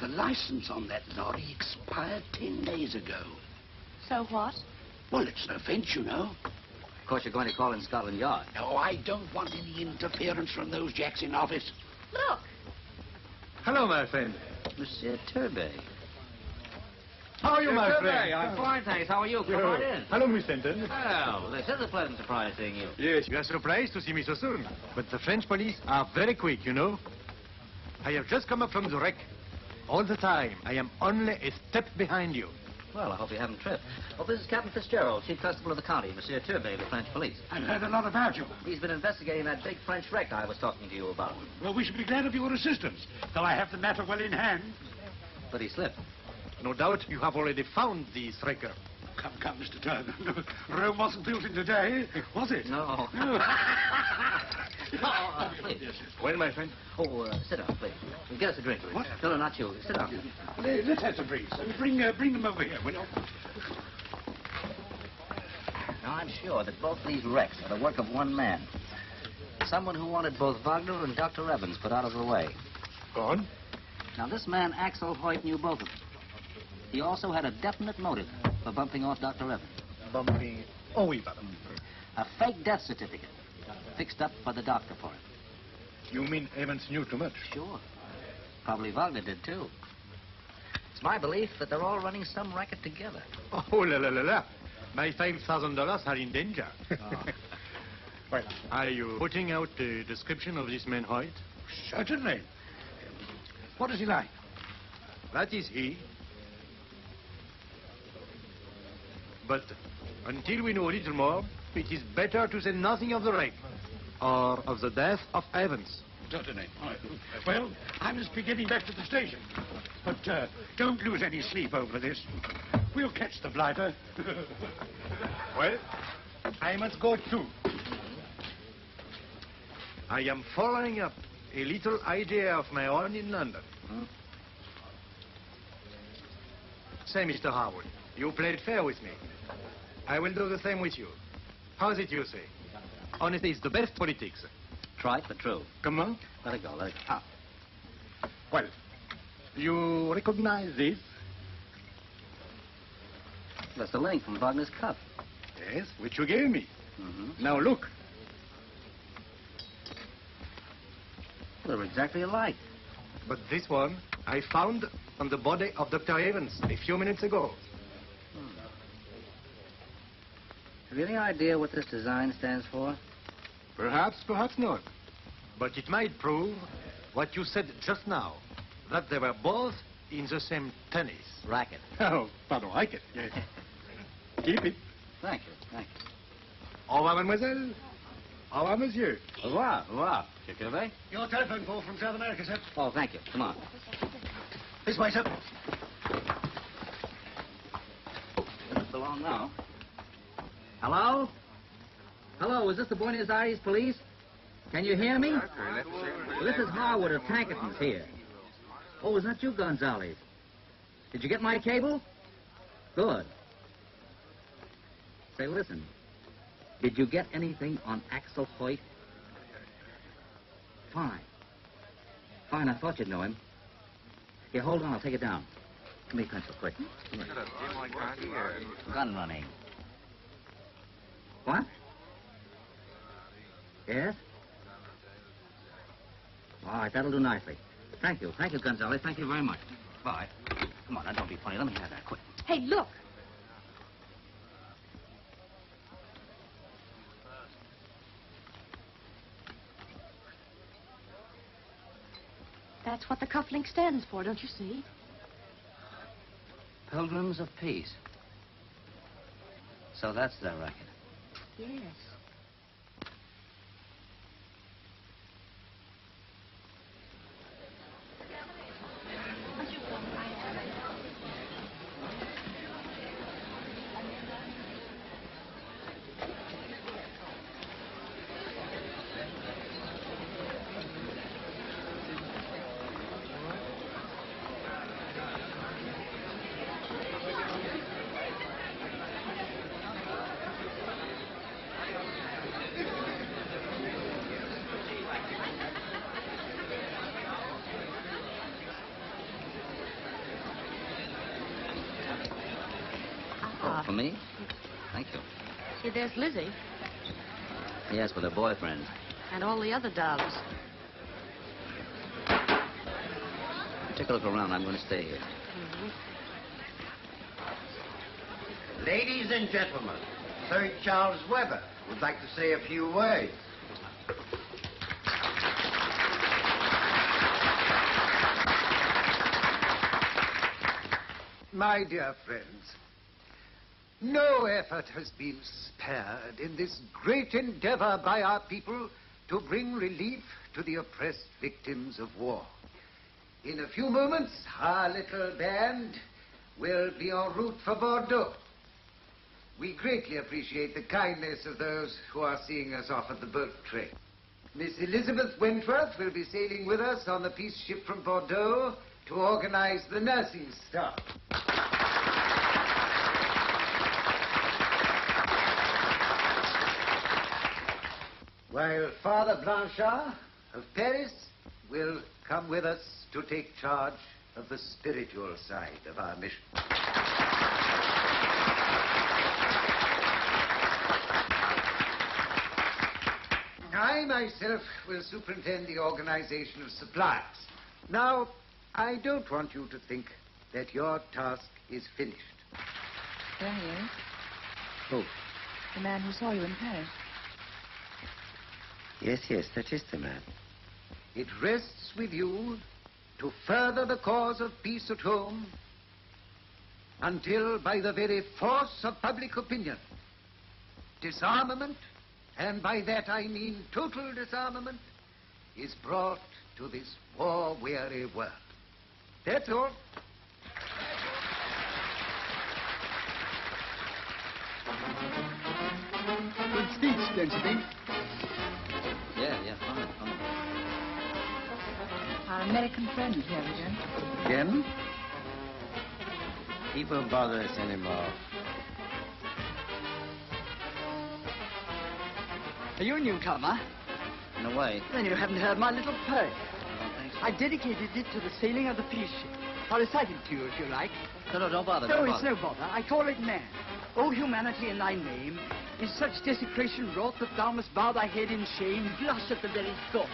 The license on that lorry expired 10 days ago. So what? Well, it's an offense, you know. Of course, you're going to call in Scotland Yard. No, I don't want any interference from those jacks in office. Look. Hello, my friend. Monsieur Turbé. How are you, my Turbé, friend? I'm fine, thanks. How are you? Come on in. Hello, Miss Fenton. Well, this is a pleasant surprise seeing you. Yes, you are surprised to see me so soon. But the French police are very quick, you know. I have just come up from the wreck. All the time, I am only a step behind you. Well, I hope you haven't tripped. Oh, this is Captain Fitzgerald, Chief Constable of the county, Monsieur Turbé, the French police. I've heard a lot about you. He's been investigating that big French wreck I was talking to you about. Well, we should be glad of your assistance, though I have the matter well in hand. But he slipped. No doubt you have already found the wrecker. Come, Mr. Turner. Rome wasn't built in a day, was it? No. Please. Yes. Well, my friend. Oh, sit down, please. Get us a drink. What? No, not you. Sit down. Let's have some drinks. Bring them over here, will you? Now, I'm sure that both these wrecks are the work of one man. Someone who wanted both Wagner and Dr. Evans put out of the way. Go on. Now, this man, Axel Hoyt, knew both of them. He also had a definite motive for bumping off Dr. Evans. Bumping. Oh, oui, madame. A fake death certificate fixed up by the doctor for him. You mean Evans knew too much? Sure. Probably Wagner did, too. It's my belief that they're all running some racket together. Oh, la, la, la, la. My $5,000 are in danger. Oh. Well, are you putting out the description of this man, Hoyt? Certainly. What is he like? That is he. But until we know a little more, it is better to say nothing of the wreck or of the death of Evans. Certainly. Well, I must be getting back to the station. But don't lose any sleep over this. We'll catch the blighter. Well, I must go too. I am following up a little idea of my own in London. Say, Mr. Harwood, you played fair with me. I will do the same with you. How's it you say? Honesty is the best politics. Trite, but true. Comment? Let it go, let it go. Ah. Well, you recognize this? That's the link from Wagner's cup. Yes, which you gave me. Mm-hmm. Now look. They're exactly alike. But this one I found on the body of Dr. Evans a few minutes ago. Have you any idea what this design stands for? Perhaps, perhaps not. But it might prove what you said just now, that they were both in the same tennis. Racket. Oh, pardon, racket, yes. Keep it. Thank you, thank you. Au revoir, mademoiselle. Au revoir, monsieur. Au revoir, au revoir. Monsieur Turbé? Your telephone call from South America, sir. Oh, thank you. Come on. This way, sir. Doesn't belong now. Hello? Hello, is this the Buenos Aires police? Can you hear me? Well, this is Harwood of Tankerton's here. Oh, is that you, Gonzales? Did you get my cable? Good. Say, listen. Did you get anything on Axel Hoyt? Fine. Fine, I thought you'd know him. Here, hold on, I'll take it down. Give me a pencil, quick. Gun running. What? Yes? All right, that'll do nicely. Thank you, Gonzales. Thank you very much. Bye. Come on, now, don't be funny. Let me have that, quick. Hey, look. That's what the cufflink stands for, don't you see? Pilgrims of Peace. So that's their racket. Yes. For me? Thank you. See, there's Lizzie. Yes, with her boyfriend. And all the other dubs. Take a look around. I'm going to stay here. Ladies and gentlemen, Sir Charles Webber would like to say a few words. My dear friends, no effort has been spared in this great endeavor by our people to bring relief to the oppressed victims of war. In a few moments, our little band will be en route for Bordeaux. We greatly appreciate the kindness of those who are seeing us off at the boat train. Miss Elizabeth Wentworth will be sailing with us on the peace ship from Bordeaux to organize the nursing staff. While Father Blanchard of Paris will come with us to take charge of the spiritual side of our mission. I myself will superintend the organization of supplies. Now, I don't want you to think that your task is finished. There he is. Who? The man who saw you in Paris. Yes, that is the man. It rests with you to further the cause of peace at home until, by the very force of public opinion, disarmament, and by that I mean total disarmament, is brought to this war-weary world. That's all. Good speech, don't you think? Yeah, fine. Our American friend here again. Again? People bother us anymore. Are you a newcomer? In a way. Then you haven't heard my little poem. I dedicated it to the sailing of the peace ship. I'll recite it to you if you like. No, don't bother. No, it's no bother. I call it man. O humanity, in thy name, is such desecration wrought that thou must bow thy head in shame, blush at the very thoughts.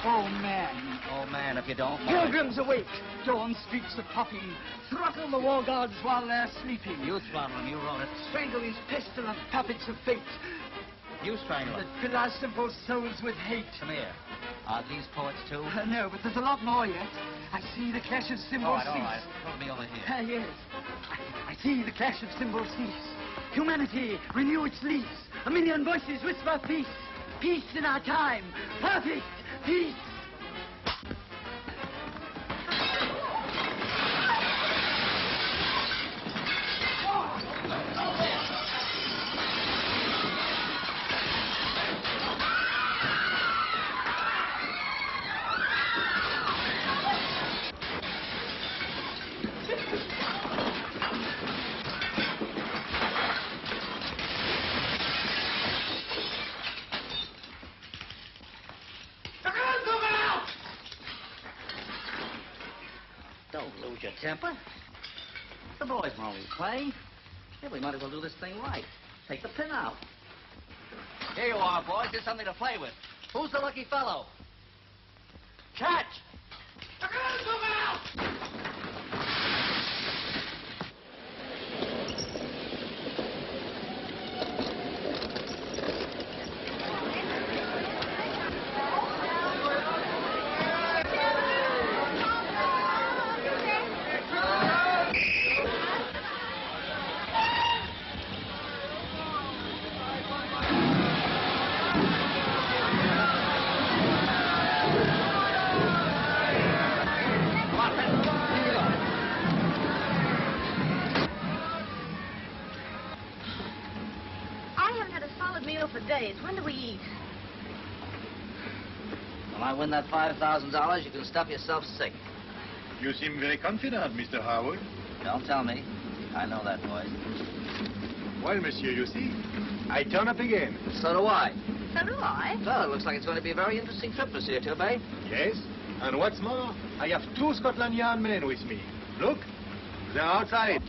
Oh, man. Oh, man, if you don't mind. Pilgrims awake. Dawn streaks are popping. Throttle the war gods while they're sleeping. You throttle them, you wrote it. Strangle these pestilent puppets of fate. You strangle them. That fill our simple souls with hate. Come here. Are these poets, too? No, but there's a lot more yet. I see the clash of cymbals cease. All right. Put me over here. Yes. I see the clash of cymbals cease. Humanity, renew its lease. A million voices whisper peace. Peace in our time. Perfect peace. Your temper. The boys will only play. Yeah, we might as well do this thing right. Take the pin out. Here you are, boys. Here's something to play with. Who's the lucky fellow? Catch! When do we eat? When I win that $5,000, you can stuff yourself sick. You seem very confident, Mr. Harwood. Don't tell me. I know that voice. Well, monsieur, you see, I turn up again. So do I. So do I. Well, it looks like it's going to be a very interesting trip, Monsieur Turbé. Yes, and what's more, I have 2 Scotland Yard men with me. Look, they're outside.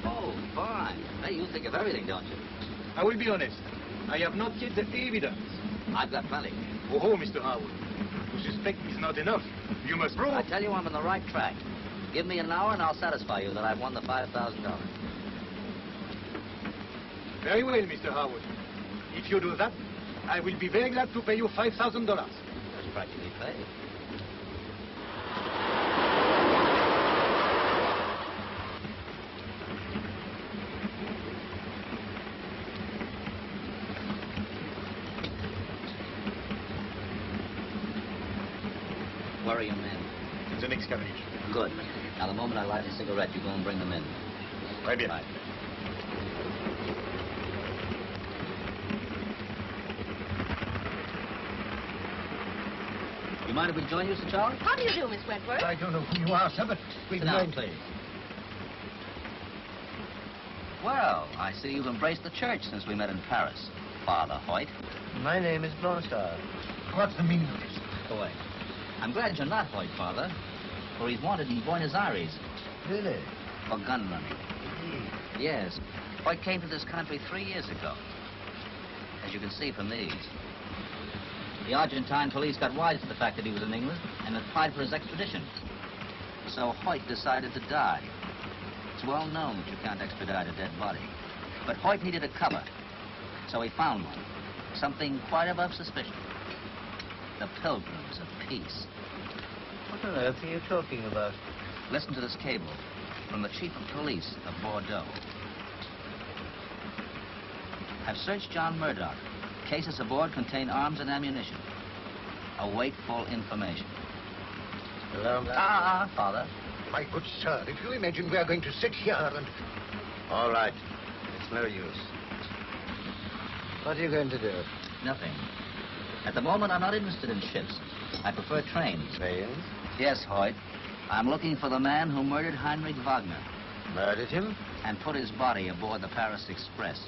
Oh, fine. Hey, you think of everything, don't you? I will be honest. I have not yet the evidence. I've got plenty. Oh, Mr. Harwood. To suspect is not enough. You must prove. I tell you, I'm on the right track. Give me an hour and I'll satisfy you that I've won the $5,000. Very well, Mr. Harwood. If you do that, I will be very glad to pay you $5,000. That's practically paid. Where are your men? In the next carriage. Good. Now, the moment I light a cigarette, you go and bring them in. Right bien. Right. You mind if we join you, Sir Charles? How do you do, Miss Wentworth? I don't know who you are, sir, but we'd Sit down, mind... please. Well, I see you've embraced the church since we met in Paris, Father Hoyt. My name is Blanchard. What's the meaning of this? Go away. I'm glad you're not Hoyt, Father, for he's wanted in Buenos Aires. Really? For gun running. Yes. Hoyt came to this country 3 years ago. As you can see from these. The Argentine police got wise to the fact that he was in England and applied for his extradition. So Hoyt decided to die. It's well known that you can't extradite a dead body. But Hoyt needed a cover, so he found one. Something quite above suspicion. The Pilgrims of Peace. What on earth are you talking about? Listen to this cable from the chief of police of Bourdelle. I've searched John Murdoch. Cases aboard contain arms and ammunition. Await full information. Father. My good sir, if you imagine we are going to sit here and... All right. It's no use. What are you going to do? Nothing. At the moment, I'm not interested in ships. I prefer trains. Trains? Yes, Hoyt. I'm looking for the man who murdered Heinrich Wagner. Murdered him? And put his body aboard the Paris Express.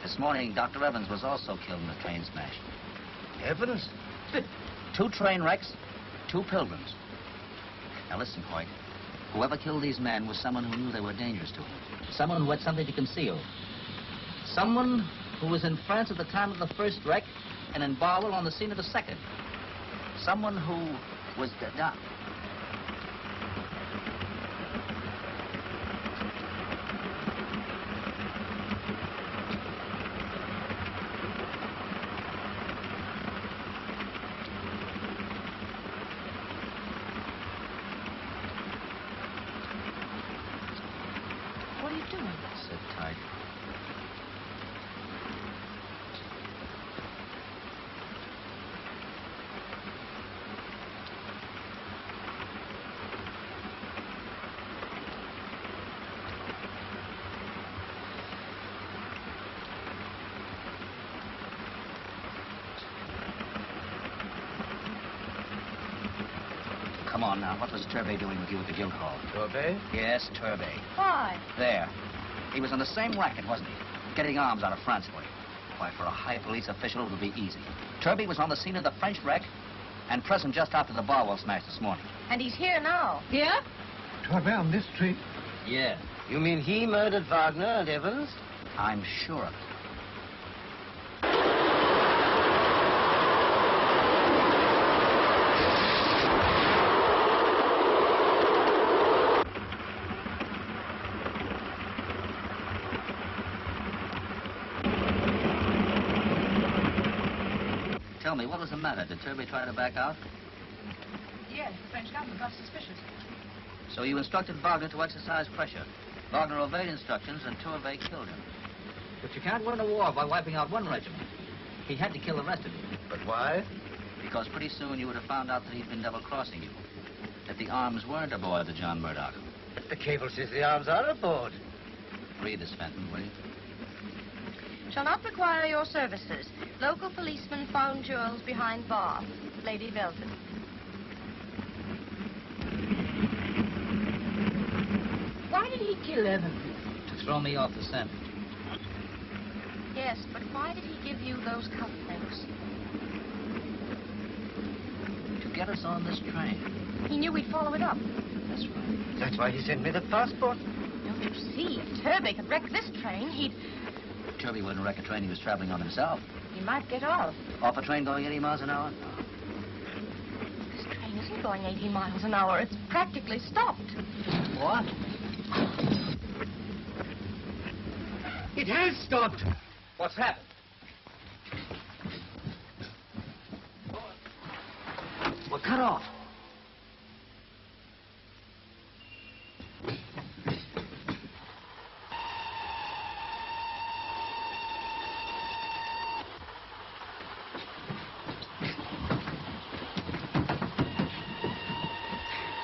This morning, Dr. Evans was also killed in a train smash. Evans? 2 train wrecks, 2 pilgrims. Now listen, Hoyt. Whoever killed these men was someone who knew they were dangerous to him. Someone who had something to conceal. Someone who was in France at the time of the first wreck and in Barwell on the scene of the second. Someone who was dead. What are you doing? Sit tight. Come on now. What was Turbé doing with you at the guild hall? Turbé? Yes, Turbé. Why? There. He was on the same racket, wasn't he? Getting arms out of France for you. Why, for a high police official, it would be easy. Turbé was on the scene of the French wreck and present just after the Barwell smash this morning. And he's here now. Yeah? Turbé on this train? Yeah. You mean he murdered Wagner and Evans? I'm sure of it. Tell me, what was the matter? Did Turbé try to back out? Yes, the French government got suspicious. So you instructed Wagner to exercise pressure. Wagner obeyed instructions and Turbé killed him. But you can't win a war by wiping out one regiment. He had to kill the rest of you. But why? Because pretty soon you would have found out that he'd been double-crossing you. That the arms weren't aboard the John Murdoch. The cable says the arms are aboard. Read this, Fenton, will you? Shall not require your services. Local policeman found jewels behind bar. Lady Belton. Why did he kill Evans? To throw me off the scent. Yes, but why did he give you those cufflinks? To get us on this train. He knew we'd follow it up. That's right. That's why he sent me the passport. Don't you see? If Turbé could wreck this train, he'd... Turbé wouldn't wreck a train he was traveling on himself. He might get off. Off a train going 80 miles an hour? This train isn't going 80 miles an hour. It's practically stopped. What? It has stopped. What's happened? We're cut off.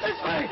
This way!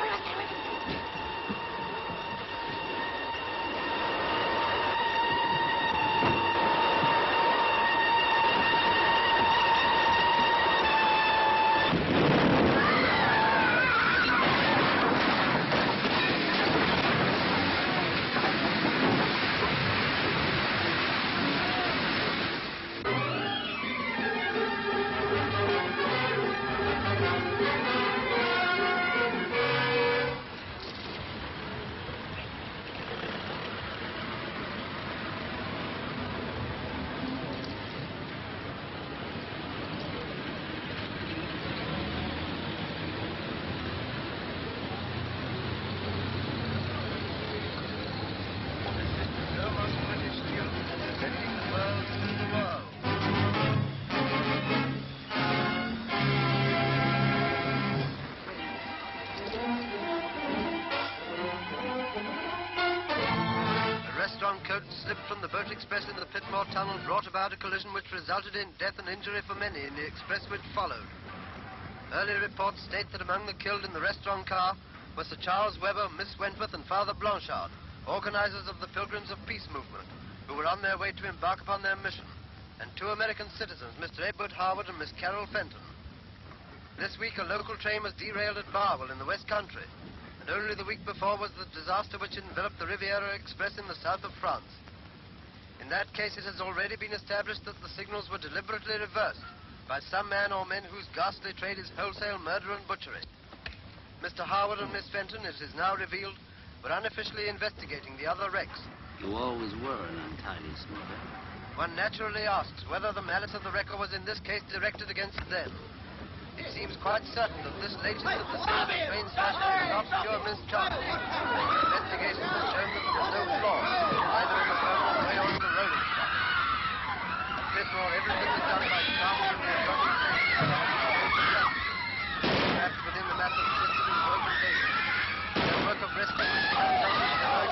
Slipped from the boat express into the Pitmore Tunnel, brought about a collision which resulted in death and injury for many in the express which followed. Early reports state that among the killed in the restaurant car were Sir Charles Webber, Miss Wentworth, and Father Blanchard, organizers of the Pilgrims of Peace movement, who were on their way to embark upon their mission, and 2 American citizens, Mr. Edward Harwood and Miss Caryl Fenton. This week, a local train was derailed at Barwell in the West Country, and only the week before was the disaster which enveloped the Riviera Express in the south of France. In that case, it has already been established that the signals were deliberately reversed by some man or men whose ghastly trade is wholesale murder and butchery. Mr. Harwood and Miss Fenton, it is now revealed, were unofficially investigating the other wrecks. You always were an untidy smoker. One naturally asks whether the malice of the wrecker was in this case directed against them. It seems quite certain that this latest of the same train smashing is not pure mischance. Investigation has shown that there was no flaw, either in the permanent way or in the rolling stock. At Flitmore, everything was done by chance and the perhaps within the matter of system is working daily. The work of rescue is begun by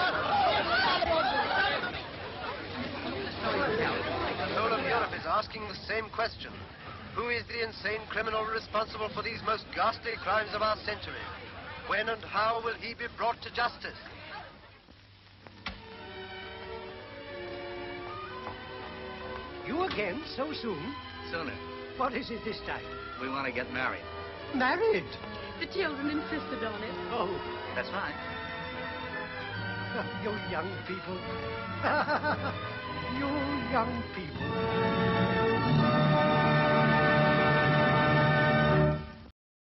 the whole of Europe is asking the same question. Who is the insane criminal responsible for these most ghastly crimes of our century? When and how will he be brought to justice? You again, so soon? Sooner. What is it this time? We want to get married. Married? The children insisted on it. Oh. That's right. You young people. You young people.